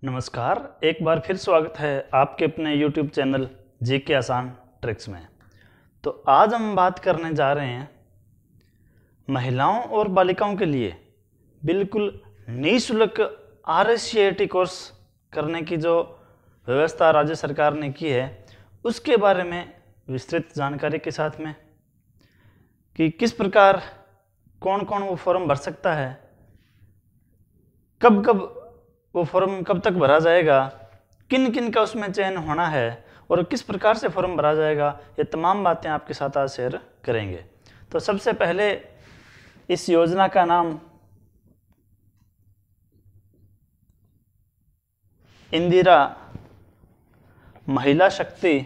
नमस्कार। एक बार फिर स्वागत है आपके अपने YouTube चैनल जीके आसान ट्रिक्स में। तो आज हम बात करने जा रहे हैं महिलाओं और बालिकाओं के लिए बिल्कुल निःशुल्क RSCIT कोर्स करने की जो व्यवस्था राज्य सरकार ने की है उसके बारे में विस्तृत जानकारी के साथ में कि किस प्रकार कौन कौन वो फॉर्म भर सकता है, कब कब वो फॉर्म कब तक भरा जाएगा, किन किन का उसमें चयन होना है और किस प्रकार से फॉर्म भरा जाएगा, ये तमाम बातें आपके साथ आज शेयर करेंगे। तो सबसे पहले इस योजना का नाम इंदिरा महिला शक्ति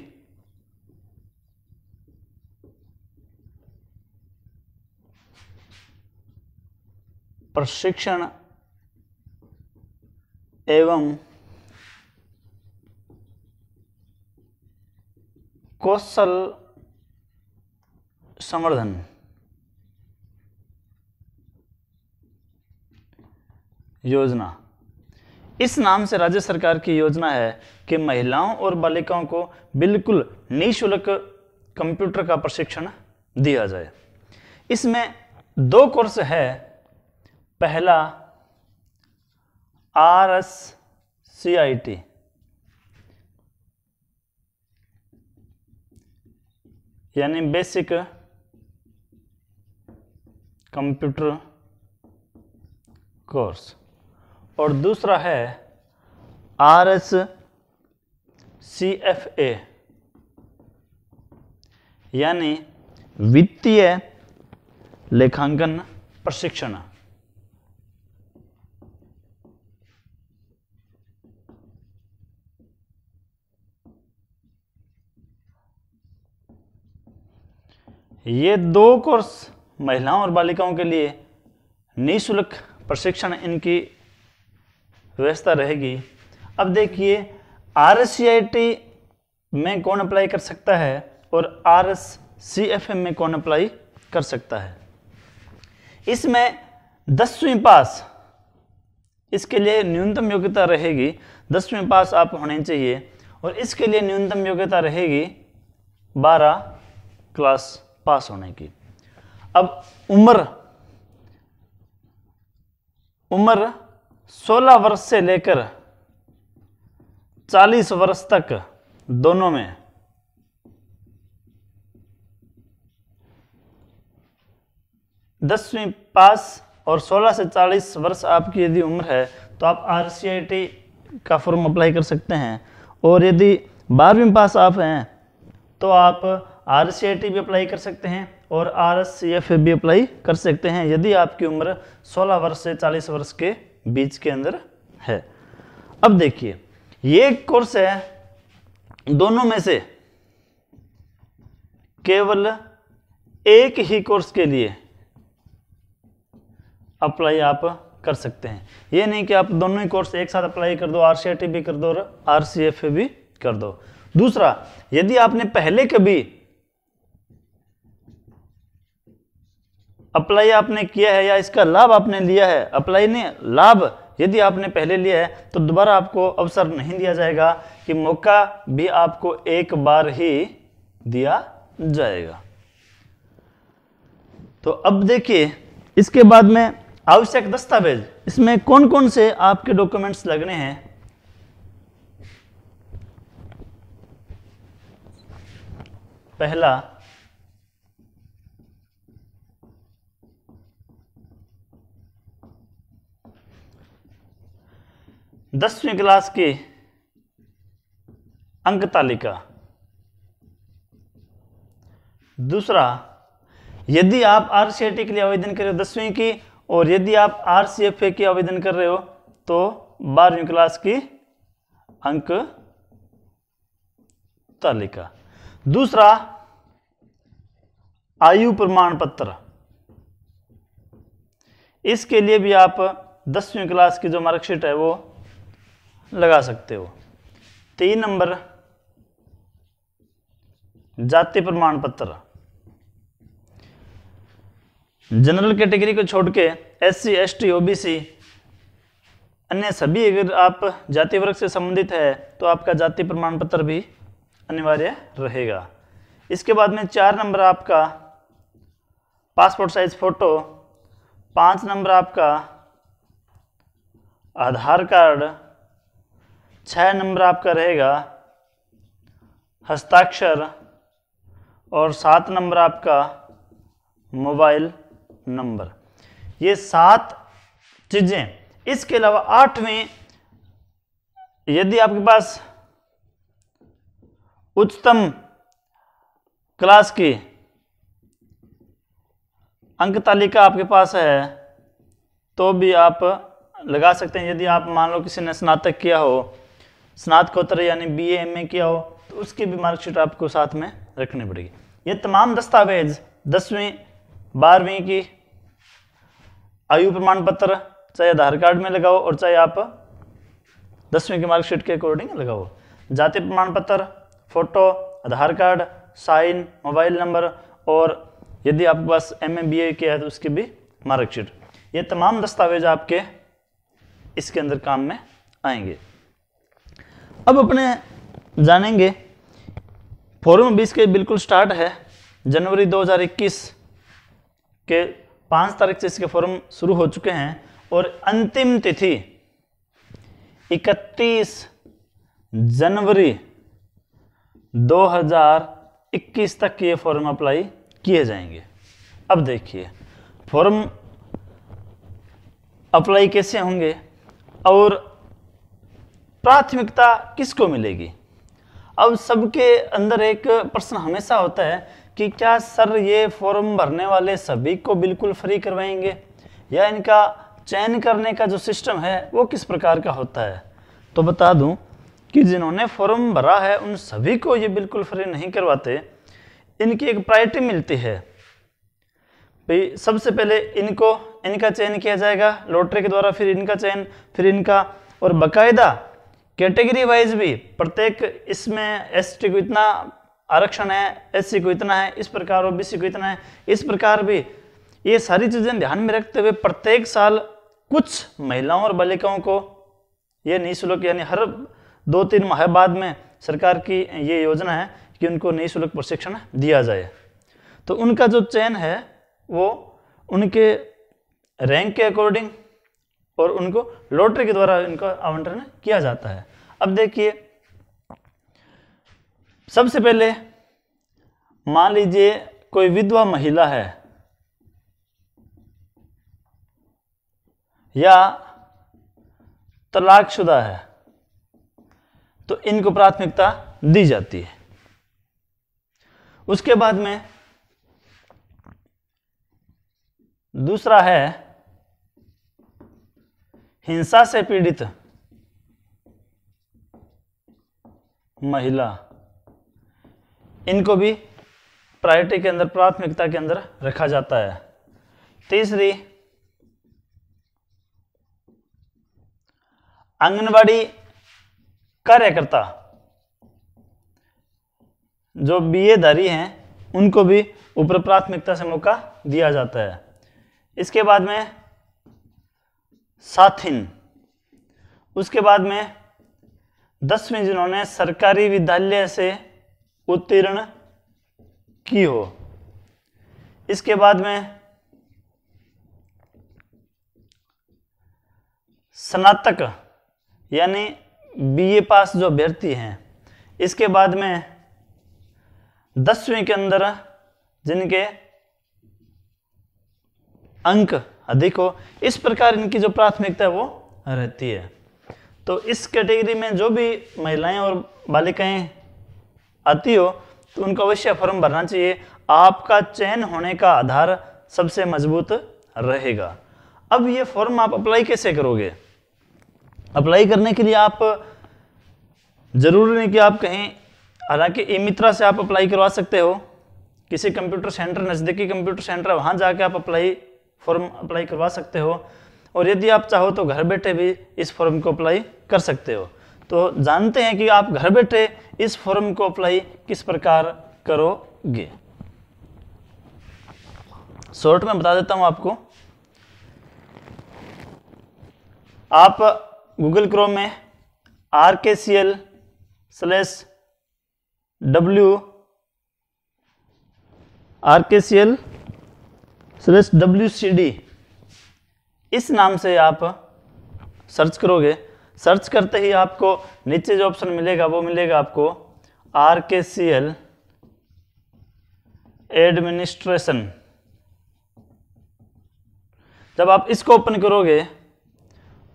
प्रशिक्षण एवं कौशल संवर्धन योजना। इस नाम से राज्य सरकार की योजना है कि महिलाओं और बालिकाओं को बिल्कुल निःशुल्क कंप्यूटर का प्रशिक्षण दिया जाए। इसमें दो कोर्स है। पहला RSCIT यानी बेसिक कंप्यूटर कोर्स और दूसरा है RSCFA यानी वित्तीय लेखांकन प्रशिक्षण। ये दो कोर्स महिलाओं और बालिकाओं के लिए निःशुल्क प्रशिक्षण इनकी व्यवस्था रहेगी। अब देखिए RSCIT में कौन अप्लाई कर सकता है और RSCFA में कौन अप्लाई कर सकता है। इसमें 10वीं पास, इसके लिए न्यूनतम योग्यता रहेगी 10वीं पास आप होने चाहिए और इसके लिए न्यूनतम योग्यता रहेगी 12 क्लास पास होने की। अब उम्र 16 वर्ष से लेकर 40 वर्ष तक दोनों में 10वीं पास और 16 से 40 वर्ष आपकी यदि उम्र है तो आप RSCIT का फॉर्म अप्लाई कर सकते हैं और यदि 12वीं पास आप हैं तो आप RSCIT भी अप्लाई कर सकते हैं और RSCFA भी अप्लाई कर सकते हैं यदि आपकी उम्र 16 वर्ष से 40 वर्ष के बीच के अंदर है। अब देखिए ये कोर्स है, दोनों में से केवल एक ही कोर्स के लिए अप्लाई आप कर सकते हैं। ये नहीं कि आप दोनों ही कोर्स एक साथ अप्लाई कर दो, RSCIT भी कर दो और RSCFA भी कर दो। दूसरा, यदि आपने पहले कभी अप्लाई आपने किया है या इसका लाभ आपने लिया है, अप्लाई नहीं लाभ यदि आपने पहले लिया है तो दोबारा आपको अवसर नहीं दिया जाएगा कि मौका भी आपको एक बार ही दिया जाएगा। तो अब देखिए इसके बाद में आवश्यक दस्तावेज, इसमें कौन कौन से आपके डॉक्यूमेंट्स लगने हैं। पहला, दसवीं क्लास की अंक तालिका। दूसरा, यदि आप RSCIT के लिए आवेदन कर रहे हो 10वीं की और यदि आप RSCFA की आवेदन कर रहे हो तो 12वीं क्लास की अंक तालिका। दूसरा, आयु प्रमाण पत्र, इसके लिए भी आप 10वीं क्लास की जो मार्कशीट है वो लगा सकते हो। 3 नंबर, जाति प्रमाण पत्र, जनरल कैटेगरी को छोड़ के SC ST OBC अन्य सभी अगर आप जाति वर्ग से संबंधित है तो आपका जाति प्रमाण पत्र भी अनिवार्य रहेगा। इसके बाद में 4 नंबर आपका पासपोर्ट साइज फोटो, 5 नंबर आपका आधार कार्ड, 6 नंबर आपका रहेगा हस्ताक्षर और 7 नंबर आपका मोबाइल नंबर। ये 7 चीजें। इसके अलावा 8वें, यदि आपके पास उच्चतम क्लास की अंक तालिका आपके पास है तो भी आप लगा सकते हैं। यदि आप मान लो किसी ने स्नातक किया हो, स्नातकोत्तर यानी BA MA किया हो, तो उसकी भी मार्कशीट आपको साथ में रखनी पड़ेगी। ये तमाम दस्तावेज 10वीं 12वीं की आयु प्रमाण पत्र चाहे आधार कार्ड में लगाओ और चाहे आप 10वीं की मार्कशीट के अकॉर्डिंग लगाओ। जाति प्रमाण पत्र, फोटो, आधार कार्ड, साइन, मोबाइल नंबर और यदि आपके पास MA BA किया है तो उसकी भी मार्कशीट। ये तमाम दस्तावेज आपके इसके अंदर काम में आएंगे। अब अपने जानेंगे फॉर्म 20 के बिल्कुल स्टार्ट है। जनवरी 2021 के 5 तारीख से इसके फॉर्म शुरू हो चुके हैं और अंतिम तिथि 31 जनवरी 2021 तक ये फॉर्म अप्लाई किए जाएंगे। अब देखिए फॉर्म अप्लाई कैसे होंगे और प्राथमिकता किसको मिलेगी। अब सबके अंदर एक प्रश्न हमेशा होता है कि क्या सर ये फॉर्म भरने वाले सभी को बिल्कुल फ्री करवाएंगे या इनका चयन करने का जो सिस्टम है वो किस प्रकार का होता है। तो बता दूं कि जिन्होंने फॉर्म भरा है उन सभी को ये बिल्कुल फ्री नहीं करवाते। इनकी एक प्रायोरिटी मिलती है भाई। सबसे पहले इनका चयन किया जाएगा लॉटरी के द्वारा, फिर इनका चयन, फिर इनका, और बाकायदा कैटेगरी वाइज भी प्रत्येक इसमें ST को इतना आरक्षण है, SC को इतना है, इस प्रकार OBC को इतना है, इस प्रकार भी ये सारी चीजें ध्यान में रखते हुए प्रत्येक साल कुछ महिलाओं और बालिकाओं को ये निःशुल्क यानी हर 2-3 माह बाद में सरकार की ये योजना है कि उनको निःशुल्क प्रशिक्षण दिया जाए। तो उनका जो चयन है वो उनके रैंक के अकॉर्डिंग और उनको लॉटरी के द्वारा इनका आवंटन किया जाता है। अब देखिए सबसे पहले मान लीजिए कोई विधवा महिला है या तलाकशुदा है तो इनको प्राथमिकता दी जाती है। उसके बाद में दूसरा है हिंसा से पीड़ित महिला, इनको भी प्रायोरिटी के अंदर प्राथमिकता के अंदर रखा जाता है। तीसरी आंगनवाड़ी कार्यकर्ता जो BA धारी हैं उनको भी ऊपर प्राथमिकता से मौका दिया जाता है। इसके बाद में साथिन, उसके बाद में 10वीं जिन्होंने सरकारी विद्यालय से उत्तीर्ण की हो। इसके बाद में स्नातक यानी BA पास जो अभ्यर्थी हैं। इसके बाद में 10वीं के अंदर जिनके अंक अधिक हो। इस प्रकार इनकी जो प्राथमिकता है वो रहती है। तो इस कैटेगरी में जो भी महिलाएं और बालिकाएं आती हो तो उनको अवश्य फॉर्म भरना चाहिए। आपका चयन होने का आधार सबसे मजबूत रहेगा। अब ये फॉर्म आप अप्लाई कैसे करोगे। अप्लाई करने के लिए आप जरूरी नहीं कि आप कहीं, हालांकि ई-मित्रा से आप अप्लाई करवा सकते हो। किसी कंप्यूटर सेंटर, नज़दीकी कंप्यूटर सेंटर, वहाँ जाके आप फॉर्म अप्लाई करवा सकते हो। और यदि आप चाहो तो घर बैठे भी इस फॉर्म को अप्लाई कर सकते हो। तो जानते हैं कि आप घर बैठे इस फॉर्म को अप्लाई किस प्रकार करोगे। शॉर्ट में बता देता हूं आपको। आप गूगल क्रोम में RKCL/WCD इस नाम से आप सर्च करोगे। सर्च करते ही आपको नीचे जो ऑप्शन मिलेगा वो मिलेगा आपको RKCL एडमिनिस्ट्रेशन। जब आप इसको ओपन करोगे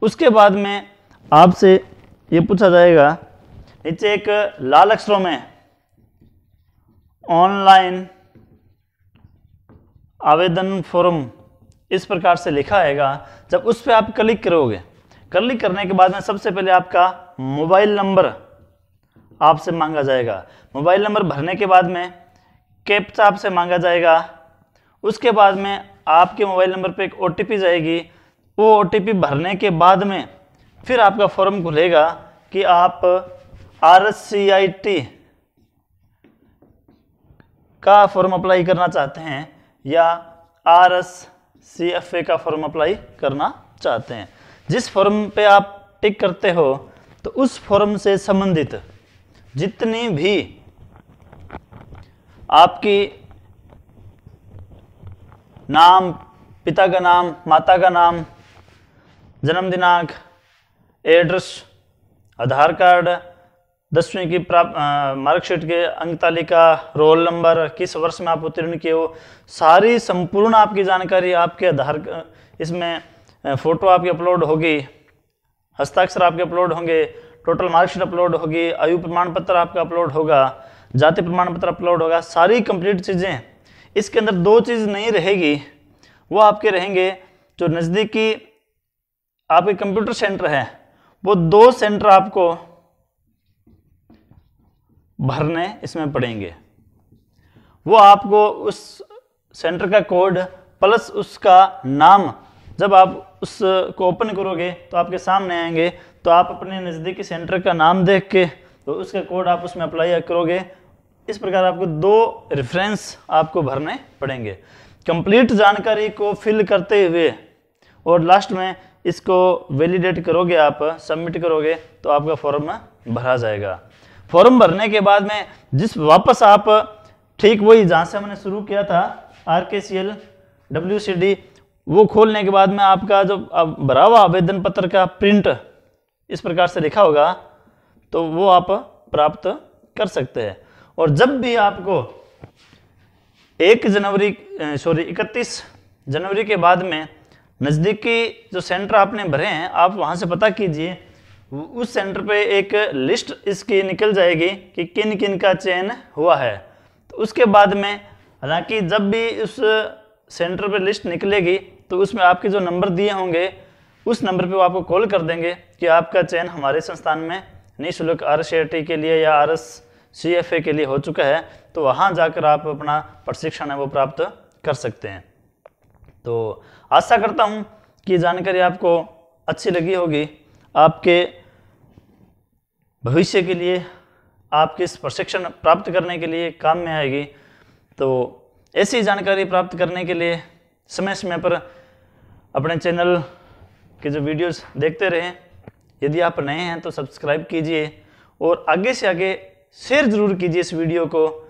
उसके बाद में आपसे ये पूछा जाएगा, नीचे एक लाल अक्षरों में ऑनलाइन आवेदन फॉर्म इस प्रकार से लिखा आएगा। जब उस पर आप क्लिक करोगे, क्लिक करने के बाद में सबसे पहले आपका मोबाइल नंबर आपसे मांगा जाएगा। मोबाइल नंबर भरने के बाद में कैप्चा आपसे मांगा जाएगा। उसके बाद में आपके मोबाइल नंबर पे एक OTP जाएगी। वो OTP भरने के बाद में फिर आपका फॉर्म खुलेगा कि आप RSCIT का फॉर्म अप्लाई करना चाहते हैं या RSCFA का फॉर्म अप्लाई करना चाहते हैं। जिस फॉर्म पे आप टिक करते हो तो उस फॉर्म से संबंधित जितनी भी आपकी नाम, पिता का नाम, माता का नाम, जन्म दिनांक, एड्रेस, आधार कार्ड, 10वीं की मार्कशीट के अंक तालिका, रोल नंबर, किस वर्ष में आप उत्तीर्ण किए हो, सारी संपूर्ण आपकी जानकारी आपके आधार इसमें फोटो आपकी अपलोड होगी, हस्ताक्षर आपके अपलोड होंगे, टोटल मार्कशीट अपलोड होगी, आयु प्रमाण पत्र आपका अपलोड होगा, जाति प्रमाण पत्र अपलोड होगा, सारी कंप्लीट चीज़ें। इसके अंदर दो चीज़ नहीं रहेगी, वो आपके रहेंगे जो नज़दीकी आपके कंप्यूटर सेंटर है, वो 2 सेंटर आपको भरने इसमें पड़ेंगे। वो आपको उस सेंटर का कोड प्लस उसका नाम, जब आप उसको ओपन करोगे तो आपके सामने आएंगे, तो आप अपने नज़दीकी सेंटर का नाम देख के तो उसका कोड आप उसमें अप्लाई करोगे। इस प्रकार आपको 2 रेफरेंस आपको भरने पड़ेंगे। कंप्लीट जानकारी को फिल करते हुए और लास्ट में इसको वैलिडेट करोगे, आप सबमिट करोगे तो आपका फॉर्म भरा जाएगा। फॉर्म भरने के बाद में जिस वापस आप ठीक वही जहाँ से हमने शुरू किया था RKCL WCD, वो खोलने के बाद में आपका जो भरा हुआ आवेदन पत्र का प्रिंट इस प्रकार से लिखा होगा, तो वो आप प्राप्त कर सकते हैं। और जब भी आपको 31 जनवरी के बाद में नज़दीकी जो सेंटर आपने भरे हैं, आप वहाँ से पता कीजिए, उस सेंटर पे एक लिस्ट इसकी निकल जाएगी कि किन किन का चयन हुआ है। तो उसके बाद में हालांकि जब भी उस सेंटर पे लिस्ट निकलेगी तो उसमें आपके जो नंबर दिए होंगे उस नंबर पे वो आपको कॉल कर देंगे कि आपका चयन हमारे संस्थान में निःशुल्क RSCIT के लिए या RSCFA के लिए हो चुका है। तो वहाँ जाकर आप अपना प्रशिक्षण है वो प्राप्त कर सकते हैं। तो आशा करता हूँ कि जानकारी आपको अच्छी लगी होगी, आपके भविष्य के लिए, आपके इस प्रशिक्षण प्राप्त करने के लिए काम में आएगी। तो ऐसी जानकारी प्राप्त करने के लिए समय समय पर अपने चैनल के जो वीडियोस देखते रहें। यदि आप नए हैं तो सब्सक्राइब कीजिए और आगे से आगे शेयर ज़रूर कीजिए इस वीडियो को,